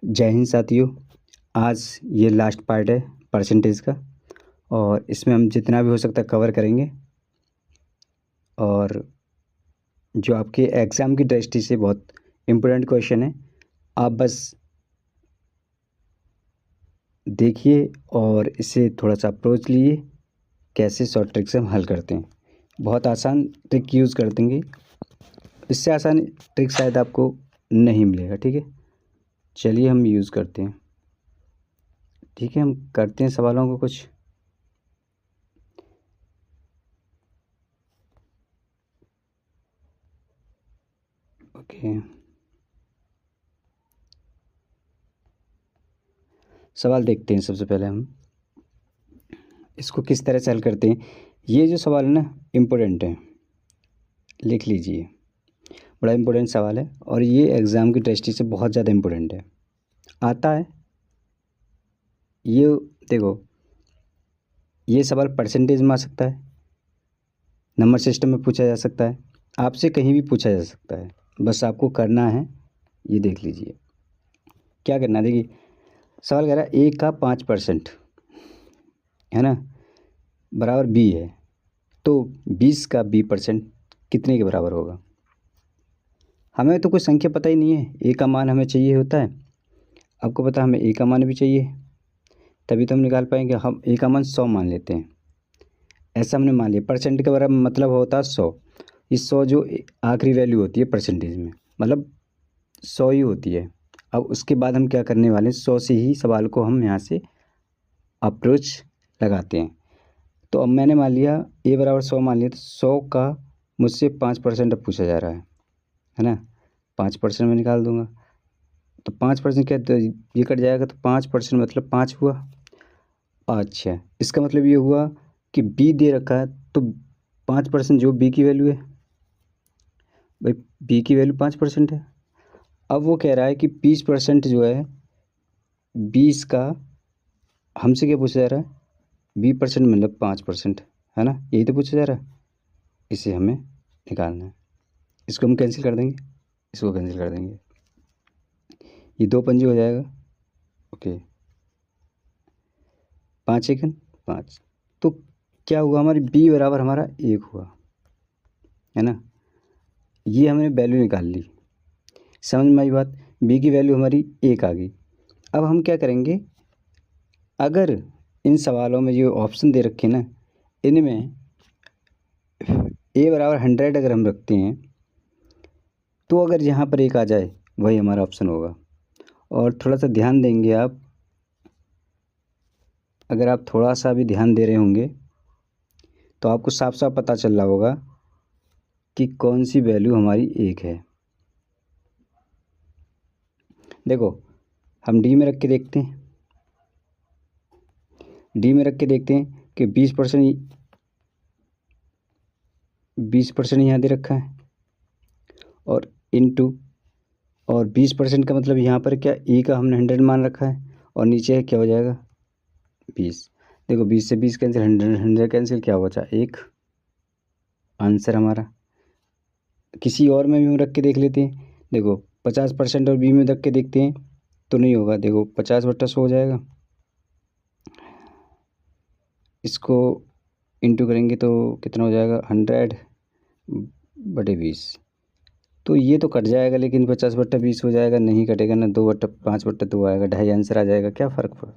जय हिंद साथियों। आज ये लास्ट पार्ट है परसेंटेज का और इसमें हम जितना भी हो सकता है कवर करेंगे और जो आपके एग्ज़ाम की दृष्टि से बहुत इम्पोर्टेंट क्वेश्चन है। आप बस देखिए और इसे थोड़ा सा अप्रोच लीजिए कैसे शॉर्ट ट्रिक से हम हल करते हैं। बहुत आसान ट्रिक यूज़ कर देंगे, इससे आसान ट्रिक शायद आपको नहीं मिलेगा। ठीक है, चलिए हम यूज़ करते हैं। ठीक है, हम करते हैं सवालों को कुछ। ओके, सवाल देखते हैं। सबसे पहले हम इसको किस तरह से हल करते हैं। ये जो सवाल है ना, इम्पोर्टेंट है, लिख लीजिए। बड़ा इम्पोर्टेंट सवाल है और ये एग्ज़ाम की दृष्टि से बहुत ज़्यादा इम्पोर्टेंट है। आता है ये, देखो, ये सवाल परसेंटेज में आ सकता है, नंबर सिस्टम में पूछा जा सकता है, आपसे कहीं भी पूछा जा सकता है। बस आपको करना है, ये देख लीजिए क्या करना है। देखिए सवाल कह रहा है A का 5% है ना, बराबर B है, तो 20 का B% कितने के बराबर होगा। हमें तो कोई संख्या पता ही नहीं है, A का मान हमें चाहिए होता है। आपको पता हमें A का मान भी चाहिए, तभी तो हम निकाल पाएंगे। हम A का मान 100 मान लेते हैं, ऐसा हमने मान लिया। परसेंट के बराबर मतलब होता है 100। इस 100 जो आखिरी वैल्यू होती है परसेंटेज में, मतलब 100 ही होती है। अब उसके बाद हम क्या करने वाले हैं, 100 से ही सवाल को हम यहाँ से अप्रोच लगाते हैं। तो अब मैंने मान लिया A बराबर 100 मान लिया, तो 100 का मुझसे 5% अब पूछा जा रहा है ना। 5% में निकाल दूंगा, तो 5% क्या, तो ये कट जाएगा, तो 5% मतलब 5 हुआ। अच्छा, इसका मतलब ये हुआ कि B दे रखा है, तो 5% जो B की वैल्यू है, भाई B की वैल्यू 5% है। अब वो कह रहा है कि 20% जो है 20 का, हमसे क्या पूछा जा रहा है, 20% मतलब 5% है ना, यही तो पूछा जा रहा है। इसे हमें निकालना है। इसको हम कैंसिल कर देंगे, इसको कैंसिल कर देंगे, ये 2 पंजे हो जाएगा। ओके, 5 एकन 5, तो क्या हुआ, हमारी B बराबर हमारा 1 हुआ, है ना। ये हमने वैल्यू निकाल ली, समझ में आई बात। B की वैल्यू हमारी 1 आ गई। अब हम क्या करेंगे, अगर इन सवालों में जो ऑप्शन दे रखे ना, इनमें A बराबर 100 अगर हम रखते हैं, तो अगर यहाँ पर 1 आ जाए वही हमारा ऑप्शन होगा। और थोड़ा सा ध्यान देंगे आप, अगर आप थोड़ा सा भी ध्यान दे रहे होंगे तो आपको साफ साफ पता चल रहा होगा कि कौन सी वैल्यू हमारी 1 है। देखो हम D में रख के देखते हैं, D में रख के देखते हैं कि 20% यहाँ दे रखा है और इनटू, और 20% का मतलब यहाँ पर क्या, E का हमने 100 मान रखा है और नीचे क्या हो जाएगा 20। देखो 20 से 20 कैंसिल, 100 कैंसिल, क्या बचा 1। आंसर हमारा। किसी और में भी हम रख के देख लेते हैं। देखो 50% और B में रख के देखते हैं तो नहीं होगा। देखो 50/100 हो जाएगा, इसको इंटू करेंगे तो कितना हो जाएगा, 100/20। तो ये तो कट जाएगा, लेकिन 50/20 हो जाएगा, नहीं कटेगा ना। 2/5/2 आएगा, 2.5 आंसर आ जाएगा, क्या फ़र्क पड़ा।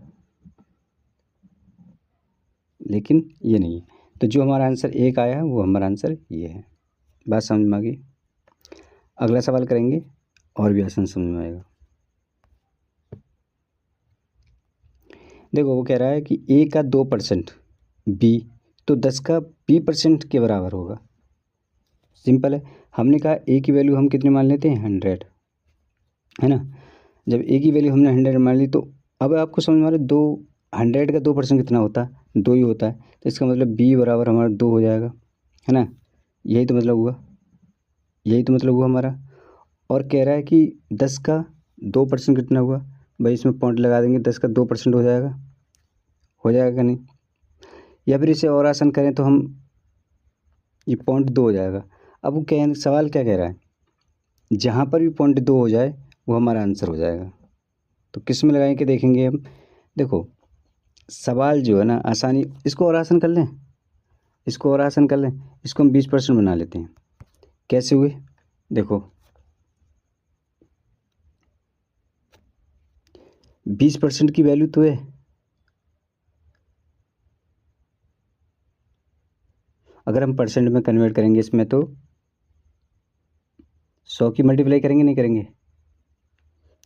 लेकिन ये नहीं है, तो जो हमारा आंसर 1 आया वो हमारा आंसर ये है। बात समझ में आ गई। अगला सवाल करेंगे और भी आसान समझ में आएगा। देखो वो कह रहा है कि A का 2% B, तो 10 का B% के बराबर होगा। सिंपल है, हमने कहा A की वैल्यू हम कितनी मान लेते हैं, 100, है ना। जब A की वैल्यू हमने 100 मान ली, तो अब आपको समझ में आ रहा है, 100 का 2% कितना होता है, 2 ही होता है। तो इसका मतलब B बराबर हमारा 2 हो जाएगा, है ना। यही तो मतलब हुआ, यही तो मतलब हुआ हमारा। और कह रहा है कि 10 का 2% कितना हुआ, भाई इसमें पॉइंट लगा देंगे, 10 का 2% हो जाएगा, हो जाएगा कि नहीं। या फिर इसे और आसान करें तो हम, ये 0.2 हो जाएगा। अब वो सवाल क्या कह रहा है, जहाँ पर भी 0.2 हो जाए वो हमारा आंसर हो जाएगा। तो किस में लगाएंगे देखेंगे हम। देखो सवाल जो है ना आसानी, इसको और आसान कर लें, इसको और आसान कर लें, इसको हम 20% बना लेते हैं। कैसे हुए देखो, 20% की वैल्यू तो है, अगर हम परसेंट में कन्वर्ट करेंगे इसमें तो 100 की मल्टीप्लाई करेंगे, नहीं करेंगे?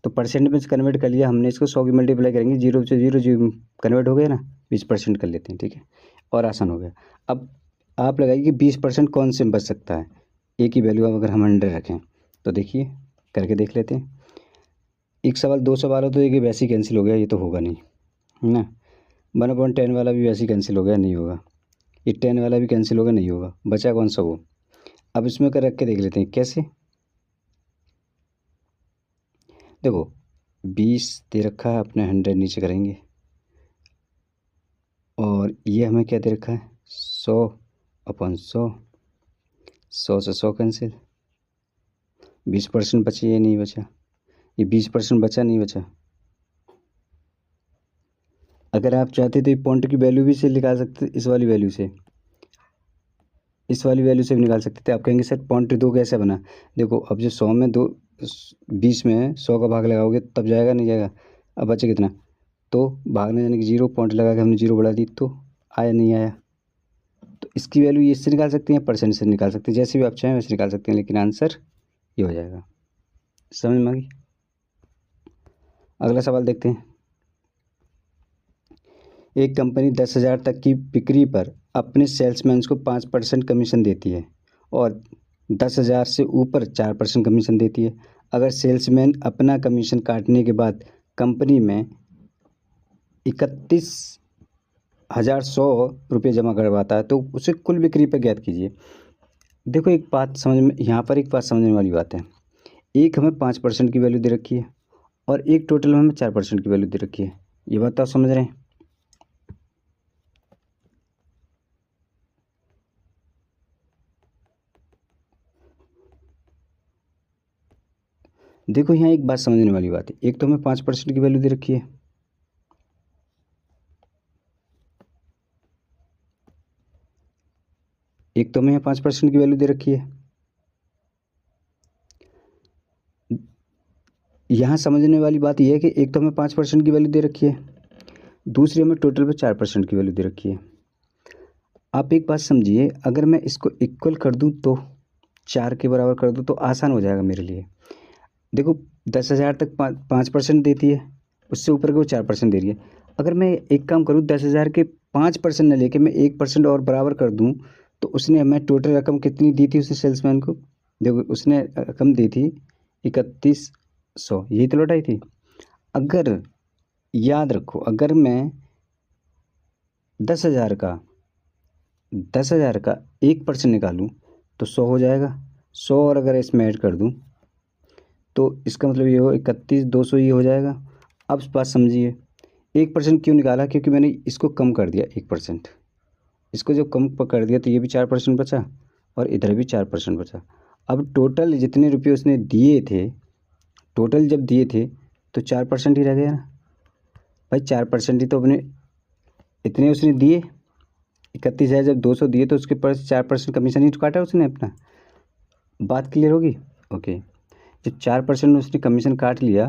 तो परसेंट में कन्वर्ट कर लिया हमने, इसको 100 की मल्टीप्लाई करेंगे, जीरो से जीरो जीरो कन्वर्ट हो गया ना, 20% कर लेते हैं, ठीक है, और आसान हो गया। अब आप लगाइए कि 20% कौन से में बच सकता है, ए की वैल्यू अब अगर हम 100 रखें तो देखिए करके देख लेते हैं। एक सवाल 2 सवाल हो तो ये वैसे ही कैंसिल हो गया, ये तो होगा नहीं, है ना। 1/10 वाला भी वैसे ही कैंसिल हो गया, नहीं होगा। ये 10 वाला भी कैंसिल होगा, नहीं होगा। बचा कौन सा वो। अब इसमें कर रख के देख लेते हैं कैसे। देखो 20 दे रखा है अपने, 100 नीचे करेंगे, और ये हमें क्या दे रखा है 100/100, 100 से 100 कैंसिल, 20% बचे, ये नहीं बचा, ये 20% बचा नहीं बचा। अगर आप चाहते तो ये पॉइंट की वैल्यू भी से निकाल सकते, इस वाली वैल्यू से, इस वाली वैल्यू से भी निकाल सकते थे। आप कहेंगे सर 0.2 कैसे बना। देखो अब जो 100 में 20 में 100 का भाग लगाओगे तब जाएगा, नहीं जाएगा। अब बचे कितना, तो भागने जाने की 0 पॉइंट लगा के हमने 0 बढ़ा दी, तो आया नहीं आया। तो इसकी वैल्यू ये इससे निकाल सकते हैं, परसेंट से निकाल सकते हैं, जैसे भी आप चाहें वैसे निकाल सकते हैं, लेकिन आंसर ये हो जाएगा। समझ में आ गई। अगला सवाल देखते हैं। एक कंपनी 10,000 तक की बिक्री पर अपने सेल्समैन को 5% कमीशन देती है और 10,000 से ऊपर 4% कमीशन देती है। अगर सेल्समैन अपना कमीशन काटने के बाद कंपनी में 31,100 रुपये जमा करवाता है तो उसे कुल बिक्री पर ज्ञात कीजिए। देखो एक बात समझ में, यहाँ पर एक बात समझने वाली बात है। एक हमें 5% की वैल्यू दे रखी है और एक टोटल में हमें 4% की वैल्यू दे रखी है। ये बात तो आप समझ रहे हैं। देखो यहाँ एक बात समझने वाली बात है, एक तो हमें 5% की वैल्यू दे रखी है, एक तो हमें यहाँ 5% की वैल्यू दे रखी है। यहाँ समझने वाली बात यह है कि एक तो हमें 5% की वैल्यू दे रखी है, दूसरी हमें टोटल पे 4% की वैल्यू दे रखी है। आप एक बात समझिए, अगर मैं इसको इक्वल कर दूँ तो 4 के बराबर कर दूँ तो आसान हो जाएगा मेरे लिए। देखो 10,000 तक 5% देती है, उससे ऊपर के वो 4% दे रही है। अगर मैं एक काम करूँ 10,000 के 5% न लेके मैं 1% और बराबर कर दूँ तो उसने हमें टोटल रकम कितनी दी थी उसे सेल्समैन को। देखो उसने रकम दी थी 3100, यही तो लौटाई थी। अगर याद रखो, अगर मैं 10,000 का 1% निकालूँ तो 100 हो जाएगा। 100 और अगर इसमें ऐड कर दूँ तो इसका मतलब ये हो 31,200 ये हो जाएगा। अब बात समझिए, 1% क्यों निकाला, क्योंकि मैंने इसको कम कर दिया 1%। इसको जब कम कर दिया तो ये भी 4% बचा और इधर भी 4% बचा। अब टोटल जितने रुपये उसने दिए थे, टोटल जब दिए थे तो 4% ही रह गया ना भाई। 4% ही तो अपने, इतने उसने दिए 31,000 जब 200 दिए तो उसके पास 4% कमीशन ही तो काटा उसने अपना। बात क्लियर होगी। ओके, जब 4% उसने कमीशन काट लिया,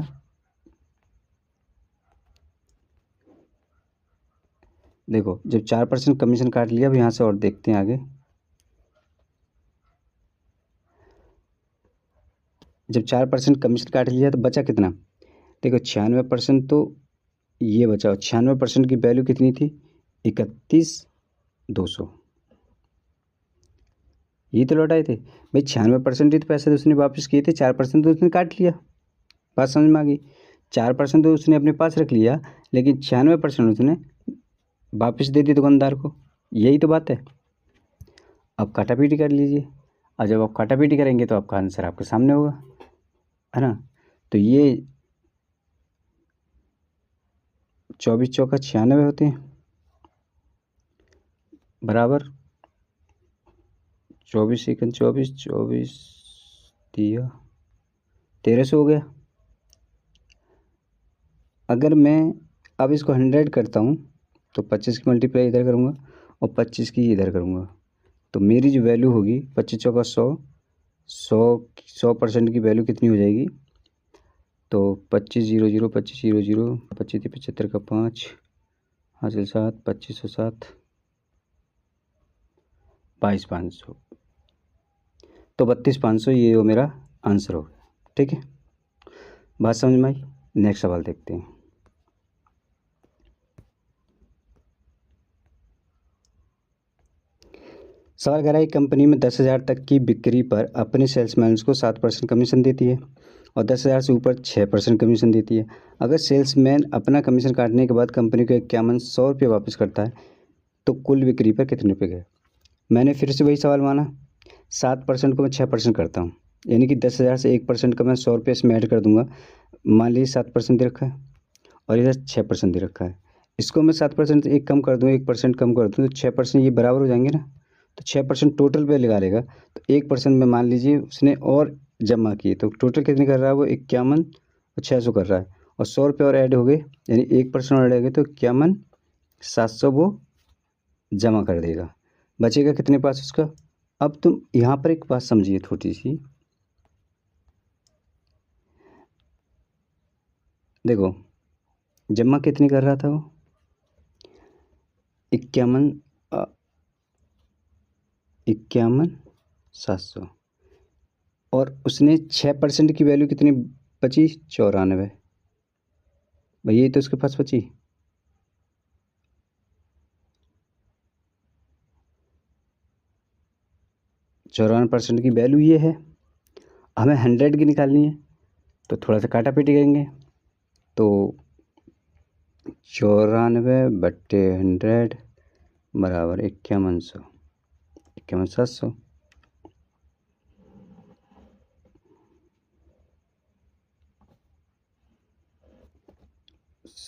देखो जब 4% कमीशन काट लिया, अब यहाँ से और देखते हैं आगे। जब 4% कमीशन काट लिया तो बचा कितना, देखो 96%, तो ये बचा 96% की वैल्यू कितनी थी 31,200, ये तो लौटाए थे भाई। 96% ही तो पैसे तो उसने वापस किए थे, 4% तो उसने काट लिया। बात समझ में आ गई। 4% तो उसने अपने पास रख लिया, लेकिन 96% उसने वापस दे दी दुकानदार को, यही तो बात है। अब काटापीटी कर लीजिए, और जब आप काटापीटी करेंगे तो आपका आंसर आपके सामने होगा, है ना। तो ये 24 चौका 96 होते हैं, बराबर 24 सेकंड 24 दिया 1300 हो गया। अगर मैं अब इसको 100 करता हूँ तो 25 की मल्टीप्लाई इधर करूँगा और 25 की इधर करूँगा, तो मेरी जो वैल्यू होगी 25 चौका 100% की वैल्यू कितनी हो जाएगी, तो 2500 2500 25 75 का 5 हासिल 7 2507 22,500, तो 32,500 ये वो मेरा आंसर हो गया। ठीक है, बात समझ में आई। नेक्स्ट सवाल देखते हैं। सवाल कह रहा है कंपनी में 10,000 तक की बिक्री पर अपने सेल्समैन को 7% कमीशन देती है और 10,000 से ऊपर 6% कमीशन देती है। अगर सेल्समैन अपना कमीशन काटने के बाद कंपनी को 5100 वापस करता है तो कुल बिक्री पर कितने रुपये गए। मैंने फिर से वही सवाल माना, 7% को मैं 6% करता हूँ, यानी कि 10,000 से 1% का मैं 100 इसमें ऐड कर दूंगा। मान लीजिए 7% दे रखा है और इधर 6% दे रखा है, इसको मैं 7% एक कम कर दूँ 1% कम कर दूँ तो 6% ये बराबर हो जाएंगे ना, तो 6% टोटल पे लगा लेगा, तो 1% में मान लीजिए उसने और जमा किए तो टोटल कितने कर रहा है वो 51,600 कर रहा है और 100 और ऐड हो गए, यानी 1% और ऐड हो गए तो 51,700 वो जमा कर देगा। बचेगा कितने पास उसका। अब तुम यहाँ पर एक बात समझिए छोटी सी, देखो जमा कितनी कर रहा था वो 51,700 और उसने 6% की वैल्यू कितनी बची 94, भाई यही तो उसके पास बची। चौरानवे % की वैल्यू ये है, हमें 100 की निकालनी है तो थोड़ा सा काटा पीटी करेंगे, तो 94/100 बराबर 51,700।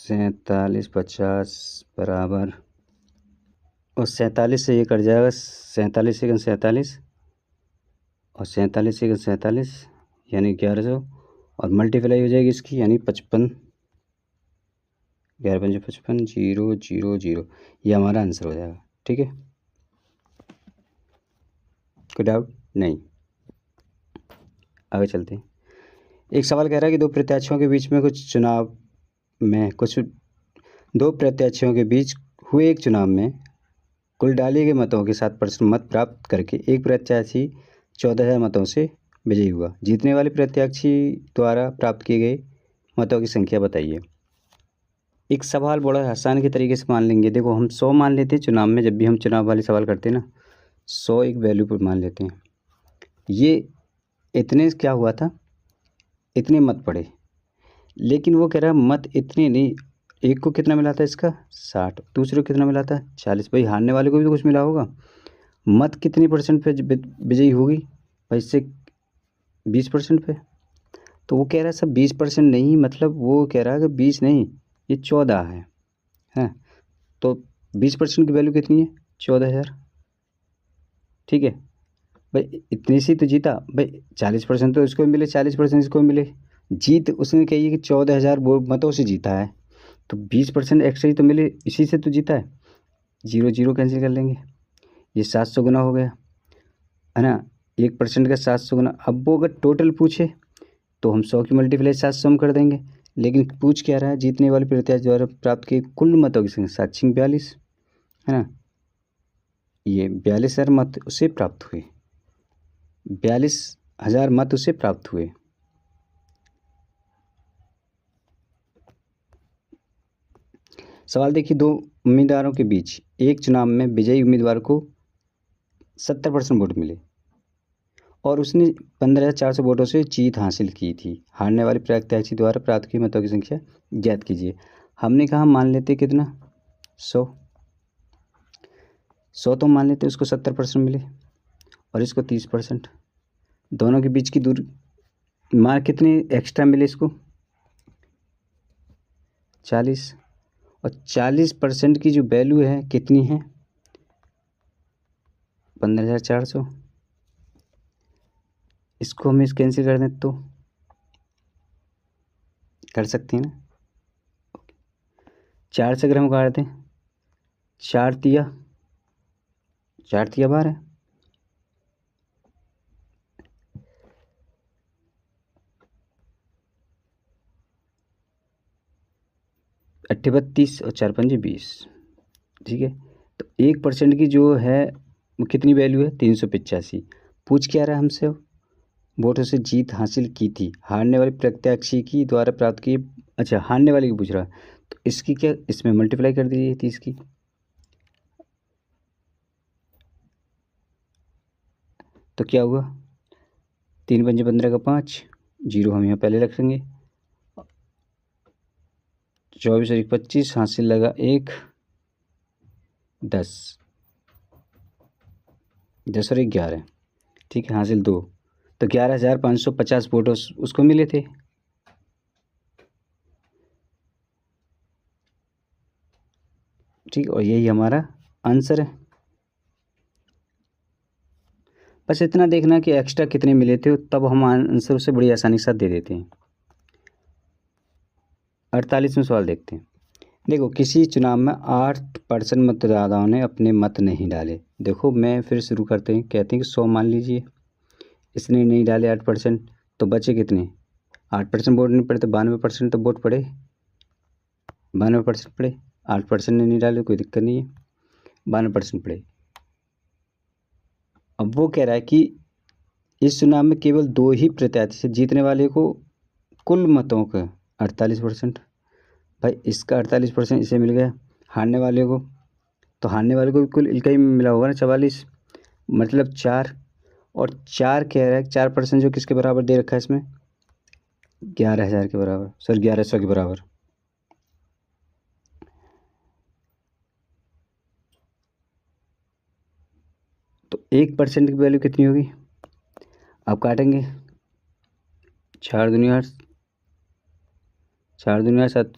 4750 बराबर, और 47 से ये कट जाएगा, 47 सेकंड 47 और 47 यानी 1100 और मल्टीप्लाई हो जाएगी इसकी यानी 55, 11×5 = 55,000, ये हमारा आंसर हो जाएगा। ठीक है, कोई डाउट नहीं, आगे चलते हैं। एक सवाल कह रहा है कि दो प्रत्याशियों के बीच हुए एक चुनाव में कुल डाले गए मतों के 7% मत प्राप्त करके एक प्रत्याशी 14,000 मतों से विजयी हुआ। जीतने वाले प्रत्याशी द्वारा प्राप्त किए गए मतों की संख्या बताइए। एक सवाल बड़ा आसान के तरीके से मान लेंगे। देखो हम 100 मान लेते हैं चुनाव में, जब भी हम चुनाव वाले सवाल करते हैं ना 100 एक वैल्यू पर मान लेते हैं। ये इतने क्या हुआ था, इतने मत पड़े, लेकिन वो कह रहा है मत इतने नहीं, एक को कितना मिला था इसका 60, दूसरे को कितना मिला था 40, भाई हारने वाले को भी तो कुछ मिला होगा। मत कितनी % पे विजयी होगी भाई, इससे 20% पे, तो वो कह रहा है सब 20% नहीं, मतलब वो कह रहा है कि 20 नहीं ये 14 है, तो 20% की वैल्यू कितनी है 14,000। ठीक है भाई, इतनी सी तो जीता भाई, 40% तो इसको मिले 40% इसको मिले, जीत उसने कही है कि 14,000 मतों से जीता है, तो 20% एक्स्ट्रा ही तो मिले, इसी से तो जीता है। 0 0 कैंसिल कर लेंगे, ये 700 गुना हो गया है ना, 1% का 700 गुना। अब वो अगर टोटल पूछे तो हम 100 की मल्टीप्लाई 700 हम कर देंगे, लेकिन पूछ क्या रहा है, जीतने वाले प्रत्याशी द्वारा प्राप्त किए कुल मतों की संख्या 742 है ना, ये 42,000 मत उसे प्राप्त हुए, 42,000 मत उसे प्राप्त हुए। सवाल देखिए, दो उम्मीदवारों के बीच एक चुनाव में विजयी उम्मीदवार को 70% वोट मिले और उसने 15,400 वोटों से जीत हासिल की थी। हारने वाले प्रत्याशी द्वारा प्राप्त की मतों की संख्या ज्ञात कीजिए। हमने कहा मान लेते कितना 100 तो मान लेते उसको 70% मिले और इसको 30%, दोनों के बीच की दूरी मार कितने एक्स्ट्रा मिले इसको 40, और 40% की जो वैल्यू है कितनी है 15,400, इसको हम कैंसिल कर दें तो कर सकते हैं ना, 4 से अगर हम काट दें, 4 तिया 12, 38 और 4 पंजे 20। ठीक है, तो 1% की जो है वो कितनी वैल्यू है, 385। पूछ क्या रहा है हमसे, वोटों से जीत हासिल की थी, हारने वाले प्रत्याशी की द्वारा प्राप्त की। अच्छा, हारने वाले की पूछ रहा, तो इसकी क्या, इसमें मल्टीप्लाई कर दीजिए 30 की, तो क्या हुआ, 3 पंजे 15 का 5, जीरो हम यहाँ पहले रखेंगे, 24 और 25, हासिल लगा 1, 10, 10 और 11। ठीक है, हासिल 2, तो 11,550 वोट उसको मिले थे। ठीक, और यही हमारा आंसर है। बस इतना देखना कि एक्स्ट्रा कितने मिले थे, तब हम आंसर उसे बड़ी आसानी के साथ दे देते हैं। 48वें सवाल देखते हैं। देखो, किसी चुनाव में 8% मतदाताओं ने अपने मत नहीं डाले। देखो, मैं फिर शुरू करते हैं, कहते हैं कि 100 मान लीजिए, इसने नहीं डाले 8%, तो बचे कितने, 8% वोट नहीं पड़े तो 92% तो वोट पड़े, 92% पड़े। 8% ने नहीं डाले, कोई दिक्कत नहीं है, 92% पड़े। अब वो कह रहा है कि इस चुनाव में केवल 2 ही प्रत्याशी से जीतने वाले को कुल मतों का 48%। भाई, इसका 48% इसे मिल गया, हारने वाले को, तो हारने वाले को भी कुल इनका ही मिला होगा ना, 44, मतलब 4, और 4 कह रहा है, 4% जो किसके बराबर दे रखा है इसमें, 11,000 के बराबर, सॉरी 1100 के बराबर। तो 1% की वैल्यू कितनी होगी, आप काटेंगे, 4 दुनिया 8, 4 दुनिया 7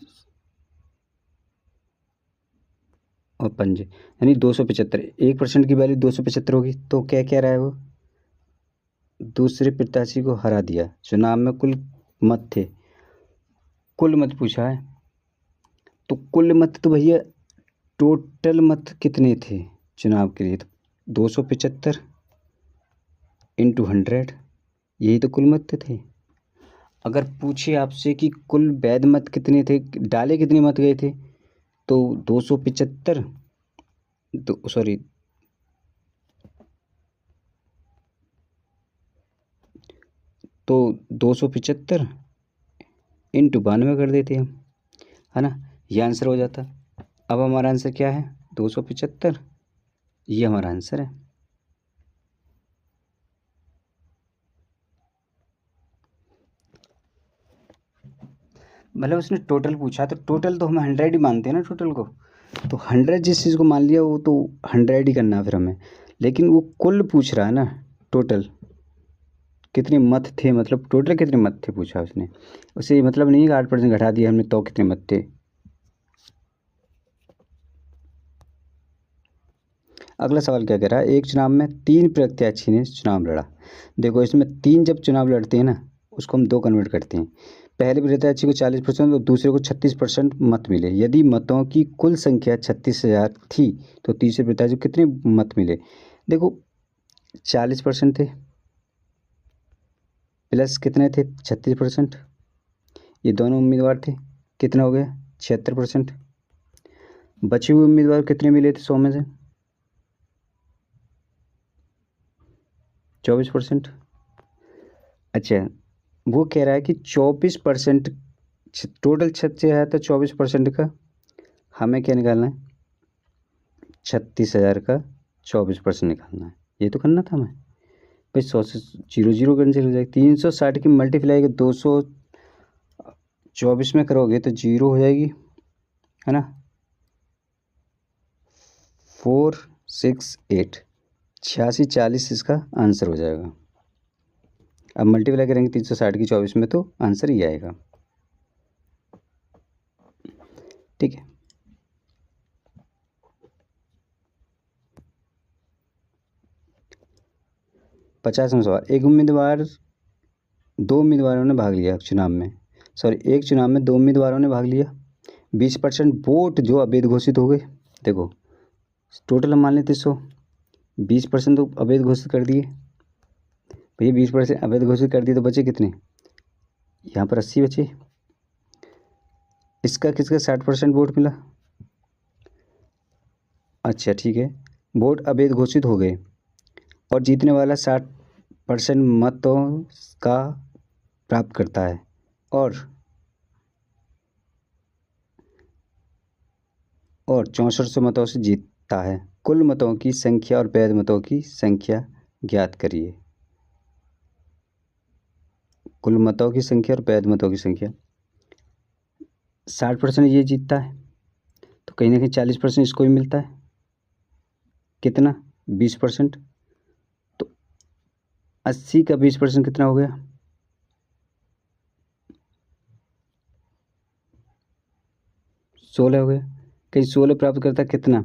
और पंजे, यानी 275। 1% की वैल्यू 275 होगी, तो क्या कह रहा है वो, दूसरे प्रत्याशी को हरा दिया। चुनाव में कुल मत थे, कुल मत पूछा है, तो कुल मत तो भैया टोटल मत कितने थे चुनाव के लिए, तो 275 इंटू 100, यही तो कुल मत थे। अगर पूछे आपसे कि कुल वैध मत कितने थे, डाले कितने मत गए थे, तो 275, तो सॉरी, तो 275 इंटू 92 कर देते हम, है ना, ये आंसर हो जाता। अब हमारा आंसर क्या है, 275, ये हमारा आंसर है। मतलब उसने टोटल पूछा, तो टोटल तो हम 100 ही मानते हैं ना टोटल को, तो 100 जिस चीज़ को मान लिया वो तो 100 ही करना है फिर हमें, लेकिन वो कुल पूछ रहा है ना, टोटल कितने मत थे, मतलब टोटल कितने मत थे पूछा उसने, उसे मतलब नहीं है कि 8% घटा दिया हमने तो कितने मत थे। अगला सवाल क्या कह रहा है, एक चुनाव में 3 प्रत्याशी ने चुनाव लड़ा। देखो, इसमें 3 जब चुनाव लड़ते हैं ना, उसको हम 2 कन्वर्ट करते हैं। पहले प्रत्याशी को 40% और दूसरे को 36% मत मिले। यदि मतों की कुल संख्या 36,000 थी, तो तीसरे प्रत्याशी को कितने मत मिले। देखो, 40% थे, प्लस कितने थे, 36%, ये दोनों उम्मीदवार थे, कितना हो गया, 76%। बचे हुए उम्मीदवार कितने मिले थे 100 में से, 24%। अच्छा, वो कह रहा है कि 24%, टोटल 36 है तो 24% का हमें क्या निकालना है, 36,000 का 24% निकालना है। ये तो करना था हमें भाई, 100 से 0 0 कैंसिल हो जाएगी, 360 की मल्टीप्लाई 224 में करोगे तो 0 हो जाएगी, है ना, 468, 86 40 इसका आंसर हो जाएगा। अब मल्टीप्लाई करेंगे 360 की 24 में तो आंसर ही आएगा। ठीक है, पचासवां सवाल, दो उम्मीदवारों ने भाग लिया चुनाव में, सॉरी, एक चुनाव में 2 उम्मीदवारों ने भाग लिया। 20% वोट जो अवैध घोषित हो गए। देखो टोटल हम मान लेते 100, 20% तो अवैध घोषित कर दिए भैया, 20% अवैध घोषित कर दिए तो बचे कितने, यहाँ पर 80 बचे। इसका किसका 60% वोट मिला। अच्छा ठीक है, वोट अवैध घोषित हो गए और जीतने वाला 60% मतों का प्राप्त करता है और 6400 मतों से जीतता है। कुल मतों की संख्या और वैध मतों की संख्या ज्ञात करिए। कुल मतों की संख्या और वैध मतों की संख्या, 60% ये जीतता है तो कहीं ना कहीं 40% इसको भी मिलता है। कितना, 20%। तो 80 का 20% कितना हो गया, 16 हो गया। कहीं 16 प्राप्त करता है कितना,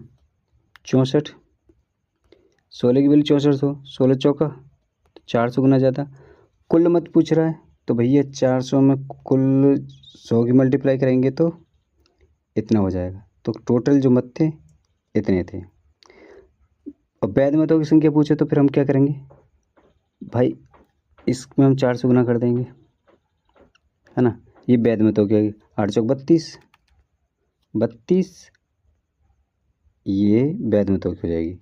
64। 16 की वैल्यू 64 हो, 16 चौका 400 गुना ज़्यादा। कुल मत पूछ रहा है तो भैया 400 में कुल 100 की मल्टीप्लाई करेंगे तो इतना हो जाएगा। तो टोटल जो मत थे इतने थे। और वैध मतों की संख्या पूछे तो फिर हम क्या करेंगे भाई, इसमें हम 400 गुना कर देंगे, है ना। ये वैध मतों की 8 चौक 32, 32 ये वैध मतों की हो जाएगी।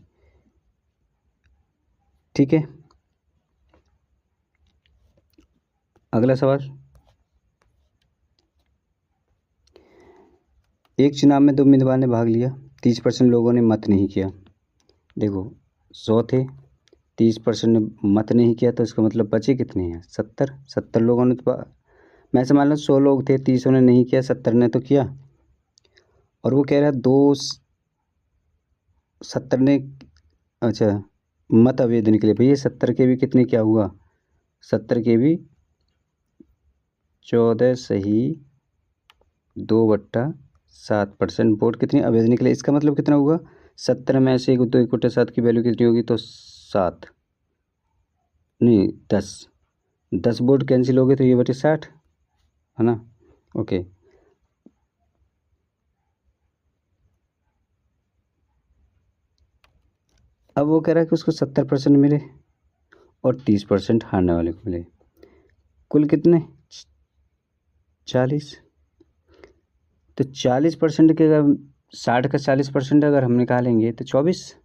ठीक है, अगला सवाल। एक चुनाव में 2 उम्मीदवार ने भाग लिया, 30% लोगों ने मत नहीं किया। देखो 100 थे, 30% ने मत नहीं किया तो इसका मतलब बचे कितने हैं, 70 लोगों ने तो मैं से मान लो 100 लोग थे, 30 ने नहीं किया, 70 ने तो किया। और वो कह रहा है 70 ने, अच्छा मत अवैध निकले भैया। 70 के भी कितने क्या हुआ, 70 के भी 14 सही 2/7% वोट कितने अवैध निकले। इसका मतलब कितना हुआ, 70 में से 1/7 की वैल्यू कितनी होगी, तो 7 नहीं 10 वोट कैंसिल हो गए तो ये बटे 60, है ना। ओके, अब वो कह रहा है कि उसको 70% मिले और 30% हारने वाले को मिले। कुल कितने, 40। तो 40% के अगर 60 का 40% अगर हम निकालेंगे तो 24।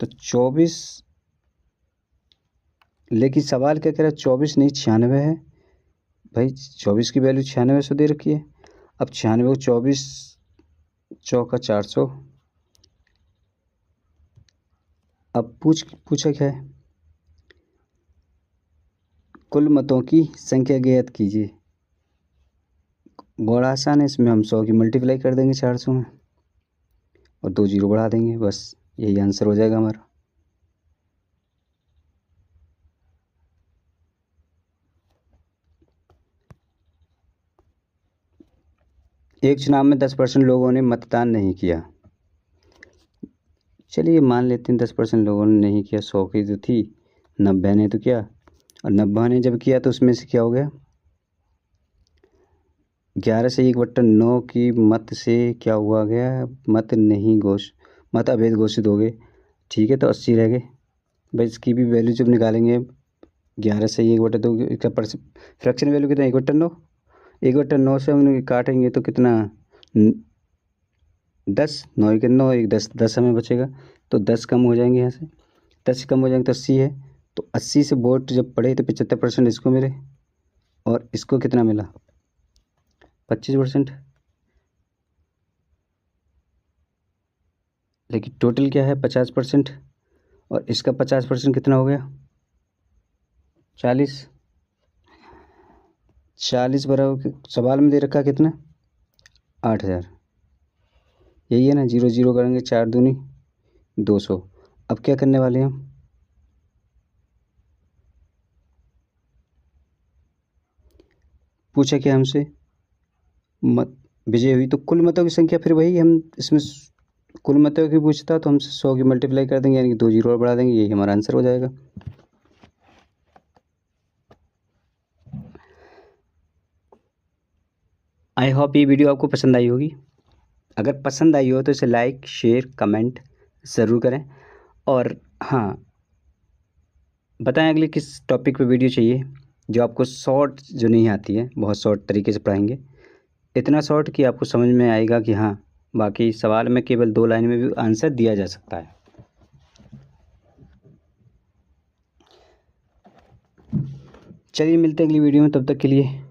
तो 24, लेकिन सवाल क्या कह रहा है, 24 नहीं 96 है भाई। 24 की वैल्यू 96 दे रखी है। अब 96 को 24 चौका 400। अब पूछा क्या है, कुल मतों की संख्या ज्ञात कीजिए। बड़ा आसान है, इसमें हम 100 की मल्टीप्लाई कर देंगे 400 में और 2 जीरो बढ़ा देंगे, बस यही आंसर हो जाएगा हमारा। एक चुनाव में 10% लोगों ने मतदान नहीं किया। चलिए मान लेते हैं 10% लोगों ने नहीं किया, 100 की तो थी, 90 ने तो किया। और 90 ने जब किया तो उसमें से क्या हो गया, 11 से 1/9 की मत से क्या हुआ गया, मत अवैध घोषित हो गए। ठीक है, तो 80 रह गए भाई। इसकी भी वैल्यू जब निकालेंगे 11 से 1/2 इसका फ्रैक्शन वैल्यू कितना, 1/9। 1/9 से हम काटेंगे तो कितना, 10, 9 के 9, 1 10, 10 हमें बचेगा। तो 10 कम हो जाएंगे यहाँ से, 10 कम हो जाएंगे तो 80 है। तो 80 से वोट जब पड़े तो 75% इसको मिले और इसको कितना मिला, 25%। लेकिन टोटल क्या है 50%, और इसका 50% कितना हो गया, 40। 40 बराबर सवाल में दे रखा कितना, 8000। यही है ना, 0 0 करेंगे 4 दूनी 200। अब क्या करने वाले हैं हम, पूछा क्या हमसे, मत विजय हुई तो कुल मतों की संख्या, फिर वही हम इसमें कुल मतों की पूछता तो हमसे 100 की मल्टीप्लाई कर देंगे, यानी कि 2 जीरो और बढ़ा देंगे, यही हमारा आंसर हो जाएगा। आई होप ये वीडियो आपको पसंद आई होगी। अगर पसंद आई हो तो इसे लाइक, शेयर, कमेंट ज़रूर करें। और हाँ, बताएं अगले किस टॉपिक पे वीडियो चाहिए, जो आपको शॉर्ट जो नहीं आती है, बहुत शॉर्ट तरीके से पढ़ाएंगे। इतना शॉर्ट कि आपको समझ में आएगा कि हाँ, बाकी सवाल में केवल 2 लाइन में भी आंसर दिया जा सकता है। चलिए मिलते हैं अगली वीडियो में, तब तक के लिए